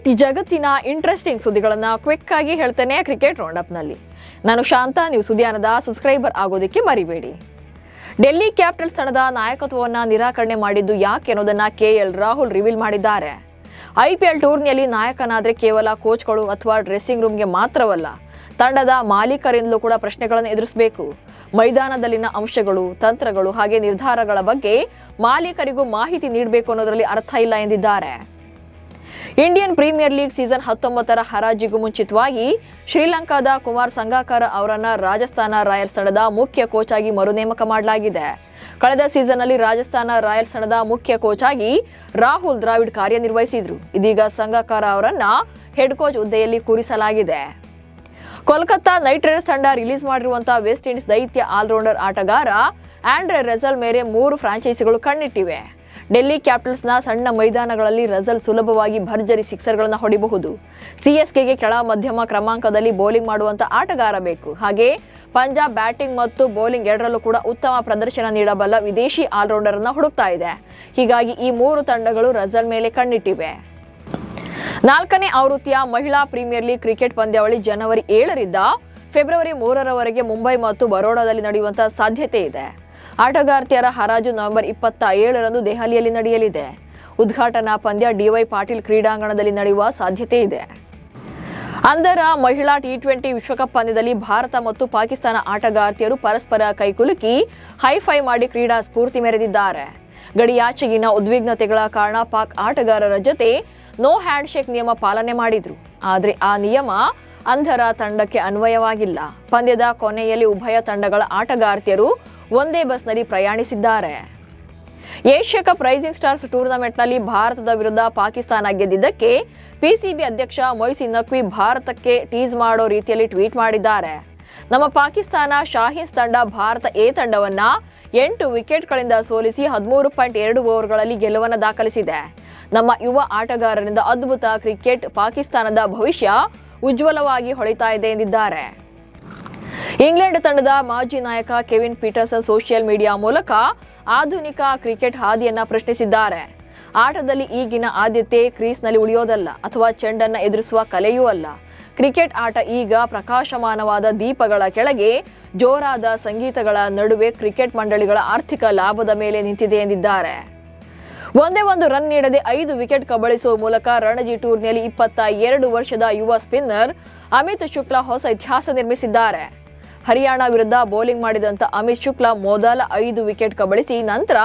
Cricket ಜಗತ್ತಿನ interesting ಸುದ್ದಿಗಳನ್ನು quick ಆಗಿ ಹೇಳ್ತೇನೆ ಕ್ರಿಕೆಟ್ ರೌಂಡ್ ಅಪ್ ನಲ್ಲಿ. ನಾನು ಶಾಂತ, ನೀವು ಸುದ್ದಿಯಾನದ ಸಬ್ಸ್ಕ್ರೈಬರ್ ಆಗೋದಕ್ಕೆ ಮರಿಬೇಡಿ. ಡೆಲ್ಲಿ ಕ್ಯಾಪಿಟಲ್ಸ್ ತಂಡದ ನಾಯಕತ್ವವನ್ನು ನಿರಾಕರಣೆ ಮಾಡಿದ್ದು ಯಾಕೆ ಅನ್ನೋದನ್ನ KL ರಾಹುಲ್ ರಿವೀಲ್ ಮಾಡಿದ್ದಾರೆ. IPL ಟೂರ್ನಿಯಲ್ಲಿ ನಾಯಕನಾದ್ರೆ ಕೇವಲ ಕೋಚ್ಗಳು ಅಥವಾ ಡ್ರೆಸ್ಸಿಂಗ್ ರೂಮ್ಗೆ ಮಾತ್ರವಲ್ಲ, ತಂಡದ ಮಾಲೀಕರಿಂದಲೂ ಕೂಡ ಪ್ರಶ್ನೆಗಳನ್ನು ಎದುರಿಸಬೇಕು. ಮೈದಾನದಲ್ಲಿನ ಅಂಶಗಳು, ತಂತ್ರಗಳು ಹಾಗೆ ನಿರ್ಧಾರಗಳ ಬಗ್ಗೆ ಮಾಲೀಕರಿಗೂ ಮಾಹಿತಿ ನೀಡಬೇಕು ಅನ್ನೋದರಲ್ಲಿ ಅರ್ಥ ಇಲ್ಲ ಎಂದಿದ್ದಾರೆ. ಇಂಡಿಯನ್ ಪ್ರೀಮಿಯರ್ ಲೀಗ್ ಸೀಸನ್ 19ರ ಹರಾಜಿಗೂ ಮುಂಚಿತವಾಗಿ ಶ್ರೀಲಂಕಾದ ಕುಮಾರ್ ಸಂಗಕ್ಕರ ಅವರನ್ನ ರಾಜಸ್ಥಾನ ರಾಯಲ್ಸ್ ತಂಡದ ಮುಖ್ಯ ಕೋಚ್ ಆಗಿ ಮರುನೇಮಕ ಮಾಡಲಾಗಿದೆ. ಕಳೆದ ಸೀಸನ್ ನಲ್ಲಿ ರಾಜಸ್ಥಾನ ರಾಯಲ್ಸ್ ತಂಡದ ಮುಖ್ಯ ಕೋಚ್ ಆಗಿ ರಾಹುಲ್ ದ್ರಾವಿಡ್ ಕಾರ್ಯನಿರ್ವಹಿಸಿದ್ರು. ಇದೀಗ ಸಂಗಕ್ಕರ ಅವರನ್ನ ಹೆಡ್ ಕೋಚ್ ಹುದ್ದೆಯಲ್ಲಿ ಕೂರಿಸಲಾಗಿದೆ. ಕೋಲ್ಕತ್ತಾ ನೈಟ್ ರೈಡರ್ಸ್ ತಂಡ ರಿಲೀಸ್ ಮಾಡಿರುವಂತಹ ವೆಸ್ಟ್ ಇಂಡೀಸ್ ದೈತ್ಯ ಆಲ್ರೌಂಡರ್ ಆಟಗಾರ ಆಂಡ್ರೆ ರಸಲ್ ಮೇಲೆ 3 ಫ್ರಾಂಚೈಸಿಗಳು ಕಣ್ಣಿಟ್ಟಿವೆ. ಡೆಲ್ಲಿ ಕ್ಯಾಪಿಟಲ್ಸ್ನ ಸಣ್ಣ ಮೈದಾನಗಳಲ್ಲಿ ರಸಲ್ ಸುಲಭವಾಗಿ ಭರ್ಜರಿ ಸಿಕ್ಸರ್ಗಳನ್ನು ಹೊಡಿಬಹುದು. CSKಗೆ ಕೆಳ ಮಧ್ಯಮ ಕ್ರಮಾಂಕದಲ್ಲಿ ಬೌಲಿಂಗ್ ಮಾಡುವಂತ ಆಟಗಾರ ಬೇಕು. ಹಾಗೆ ಪಂಜಾಬ್ ಬ್ಯಾಟಿಂಗ್ ಮತ್ತು ಬೌಲಿಂಗ್ ಎರಡರಲ್ಲೂ ಕೂಡ ಉತ್ತಮ ಪ್ರದರ್ಶನ ನೀಡಬಲ್ಲ ವಿದೇಶಿ ಆಲ್ರೌಂಡರ್ ಅನ್ನು ಹುಡುಕ್ತಾ ಇದೆ. ಹೀಗಾಗಿ ಈ 3 ತಂಡಗಳು ರಸಲ್ ಮೇಲೆ ಕಣ್ಣಿಟ್ಟಿವೆ. 4ನೇ ಆವೃತ್ತಿಯ ಮಹಿಳಾ ಪ್ರೀಮಿಯರ್ ಲೀಗ್ ಕ್ರಿಕೆಟ್ ಪಂದ್ಯಾವಳಿ ಜನವರಿ 7ರಿಂದ ಫೆಬ್ರವರಿ 3ರವರೆಗೆ ಮುಂಬೈ ಮತ್ತು ಬರೋಡಾದಲ್ಲಿ ನಡೆಯುವಂತಹ ಸಾಧ್ಯತೆ ಇದೆ. ಆಟಗಾರ್ತಿಯರ ಹರಾಜು ನವೆಂಬರ್ 27ರಂದು ದೆಹಲಿಯಲ್ಲಿ ನಡೆಯಲಿದೆ. ಉದ್ಘಾಟನಾ ಪಂದ್ಯ DY ಪಾಟೀಲ್ ಕ್ರೀಡಾಂಗಣದಲ್ಲಿ ನಡೆಯುವ ಸಾಧ್ಯತೆ ಇದೆ. ಅಂಧರ ಮಹಿಳಾ T20 ವಿಶ್ವಕಪ್ ಪಂದ್ಯದಲ್ಲಿ ಭಾರತ ಮತ್ತು ಪಾಕಿಸ್ತಾನ ಆಟಗಾರ್ತಿಯರು ಪರಸ್ಪರ ಕೈಕುಲುಕಿ ಹೈಫೈ ಮಾಡಿ ಕ್ರೀಡಾ ಸ್ಫೂರ್ತಿ ಮೆರೆದಿದ್ದಾರೆ. ಗಡಿಯಾಚೆಗಿನ ಉದ್ವಿಗ್ನತೆಗಳ ಕಾರಣ ಪಾಕ್ ಆಟಗಾರರ ಜೊತೆ ನೋ ಹ್ಯಾಂಡ್ ಶೇಕ್ ನಿಯಮ ಪಾಲನೆ ಮಾಡಿದ್ರು. ಆದರೆ ಆ ನಿಯಮ ಅಂಧರ ತಂಡಕ್ಕೆ ಅನ್ವಯವಾಗಿಲ್ಲ. ಪಂದ್ಯದ ಕೊನೆಯಲ್ಲಿ ಉಭಯ ತಂಡಗಳ ಆಟಗಾರ್ತಿಯರು ಒಂದೇ ಬಸ್ನಲ್ಲಿ ಪ್ರಯಾಣಿಸಿದ್ದಾರೆ. ಏಷ್ಯಾ ಕಪ್ ರೈಸಿಂಗ್ ಸ್ಟಾರ್ಸ್ ಟೂರ್ನಮೆಂಟ್ನಲ್ಲಿ ಭಾರತದ ವಿರುದ್ಧ ಪಾಕಿಸ್ತಾನ ಗೆದ್ದಿದ್ದಕ್ಕೆ PCB ಅಧ್ಯಕ್ಷ ಮೊಯ್ಸಿನ್ ನಖ್ವಿ ಭಾರತಕ್ಕೆ ಟೀಸ್ ಮಾಡೋ ರೀತಿಯಲ್ಲಿ ಟ್ವೀಟ್ ಮಾಡಿದ್ದಾರೆ. ನಮ್ಮ ಪಾಕಿಸ್ತಾನ ಶಾಹೀನ್ಸ್ ತಂಡ ಭಾರತ ಎ ತಂಡವನ್ನ 8 ವಿಕೆಟ್ಗಳಿಂದ ಸೋಲಿಸಿ 13.2 ಓವರ್ಗಳಲ್ಲಿ ಗೆಲುವನ್ನು ದಾಖಲಿಸಿದೆ. ನಮ್ಮ ಯುವ ಆಟಗಾರರಿಂದ ಅದ್ಭುತ ಕ್ರಿಕೆಟ್, ಪಾಕಿಸ್ತಾನದ ಭವಿಷ್ಯ ಉಜ್ವಲವಾಗಿ ಹೊಳಿತಾ ಇದೆ ಎಂದಿದ್ದಾರೆ. ಇಂಗ್ಲೆಂಡ್ ತಂಡದ ಮಾಜಿ ನಾಯಕ ಕೆವಿನ್ ಪೀಟರ್ಸನ್ ಸೋಷಿಯಲ್ ಮೀಡಿಯಾ ಮೂಲಕ ಆಧುನಿಕ ಕ್ರಿಕೆಟ್ ಹಾದಿಯನ್ನ ಪ್ರಶ್ನಿಸಿದ್ದಾರೆ. ಆಟದಲ್ಲಿ ಈಗಿನ ಆದ್ಯತೆ ಕ್ರೀಸ್ನಲ್ಲಿ ಉಳಿಯೋದಲ್ಲ ಅಥವಾ ಚೆಂಡನ್ನ ಎದುರಿಸುವ ಕಲೆಯೂ ಅಲ್ಲ. ಕ್ರಿಕೆಟ್ ಆಟ ಈಗ ಪ್ರಕಾಶಮಾನವಾದ ದೀಪಗಳ ಕೆಳಗೆ ಜೋರಾದ ಸಂಗೀತಗಳ ನಡುವೆ ಕ್ರಿಕೆಟ್ ಮಂಡಳಿಗಳ ಆರ್ಥಿಕ ಲಾಭದ ಮೇಲೆ ನಿಂತಿದೆ ಎಂದಿದ್ದಾರೆ. ಒಂದೇ ಒಂದು ರನ್ ನೀಡದೆ 5 ವಿಕೆಟ್ ಕಬಳಿಸುವ ಮೂಲಕ ರಣಜಿ ಟೂರ್ನಿಯಲ್ಲಿ 22 ವರ್ಷದ ಯುವ ಸ್ಪಿನ್ನರ್ ಅಮಿತ್ ಶುಕ್ಲಾ ಹೊಸ ಇತಿಹಾಸ ನಿರ್ಮಿಸಿದ್ದಾರೆ. ಹರಿಯಾಣ ವಿರುದ್ಧ ಬೌಲಿಂಗ್ ಮಾಡಿದಂತ ಅಮಿತ್ ಶುಕ್ಲಾ ಮೊದಲ 5 ವಿಕೆಟ್ ಕಬಳಿಸಿ ನಂತರ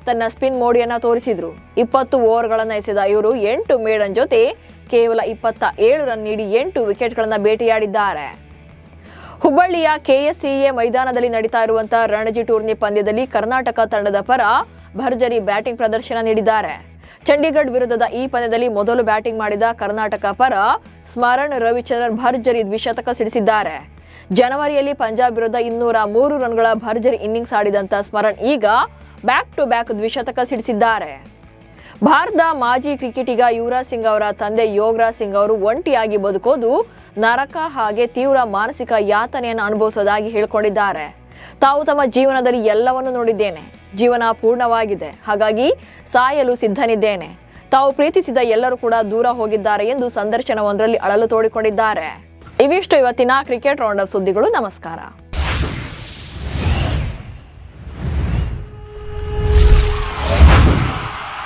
ತನ್ನ ಸ್ಪಿನ್ ಮೋಡಿಯನ್ನ ತೋರಿಸಿದ್ರು. 20 ಓವರ್ಗಳನ್ನು ಎಸೆದ ಇವರು 8 ಮೇಡನ್ ಜೊತೆ ಕೇವಲ 27 ರನ್ ನೀಡಿ 8 ವಿಕೆಟ್ಗಳನ್ನು ಬೇಟೆಯಾಡಿದ್ದಾರೆ. ಹುಬ್ಬಳ್ಳಿಯ KSCA ಮೈದಾನದಲ್ಲಿ ನಡೀತಾ ಇರುವಂತಹ ರಣಜಿ ಟೂರ್ನಿ ಪಂದ್ಯದಲ್ಲಿ ಕರ್ನಾಟಕ ತಂಡದ ಪರ ಭರ್ಜರಿ ಬ್ಯಾಟಿಂಗ್ ಪ್ರದರ್ಶನ ನೀಡಿದ್ದಾರೆ. ಚಂಡೀಗಢ ವಿರುದ್ಧದ ಈ ಪಂದ್ಯದಲ್ಲಿ ಮೊದಲು ಬ್ಯಾಟಿಂಗ್ ಮಾಡಿದ ಕರ್ನಾಟಕ ಪರ ಸ್ಮರಣ್ ರವಿಚಂದ್ರನ್ ಭರ್ಜರಿ ದ್ವಿಶತಕ ಸಿಡಿಸಿದ್ದಾರೆ. ಜನವರಿಯಲ್ಲಿ ಪಂಜಾಬ್ ವಿರುದ್ಧ 203 ರನ್ಗಳ ಭರ್ಜರಿ ಇನ್ನಿಂಗ್ಸ್ ಆಡಿದಂತ ಸ್ಮರಣ್ ಈಗ ಬ್ಯಾಕ್ ಟು ಬ್ಯಾಕ್ ದ್ವಿಶತಕ ಸಿಡಿಸಿದ್ದಾರೆ. ಭಾರತದ ಮಾಜಿ ಕ್ರಿಕೆಟಿಗ ಯುವರಾಜ್ ಸಿಂಗ್ ಅವರ ತಂದೆ ಯೋಗರಾಜ್ ಸಿಂಗ್ ಅವರು ಒಂಟಿಯಾಗಿ ಬದುಕೋದು ನರಕ ಹಾಗೆ ತೀವ್ರ ಮಾನಸಿಕ ಯಾತನೆಯನ್ನು ಅನುಭವಿಸೋದಾಗಿ ಹೇಳಿಕೊಂಡಿದ್ದಾರೆ. ತಾವು ತಮ್ಮ ಜೀವನದಲ್ಲಿ ಎಲ್ಲವನ್ನೂ ನೋಡಿದ್ದೇನೆ, ಜೀವನ ಪೂರ್ಣವಾಗಿದೆ, ಹಾಗಾಗಿ ಸಾಯಲು ಸಿದ್ಧನಿದ್ದೇನೆ. ತಾವು ಪ್ರೀತಿಸಿದ ಎಲ್ಲರೂ ಕೂಡ ದೂರ ಹೋಗಿದ್ದಾರೆ ಎಂದು ಸಂದರ್ಶನವೊಂದರಲ್ಲಿ ಅಳಲು ತೋಡಿಕೊಂಡಿದ್ದಾರೆ. ಇವಿಷ್ಟು ಇವತ್ತಿನ ಕ್ರಿಕೆಟ್ ರೌಂಡ್ ಅಪ್ ಸುದ್ದಿಗಳು. ನಮಸ್ಕಾರ.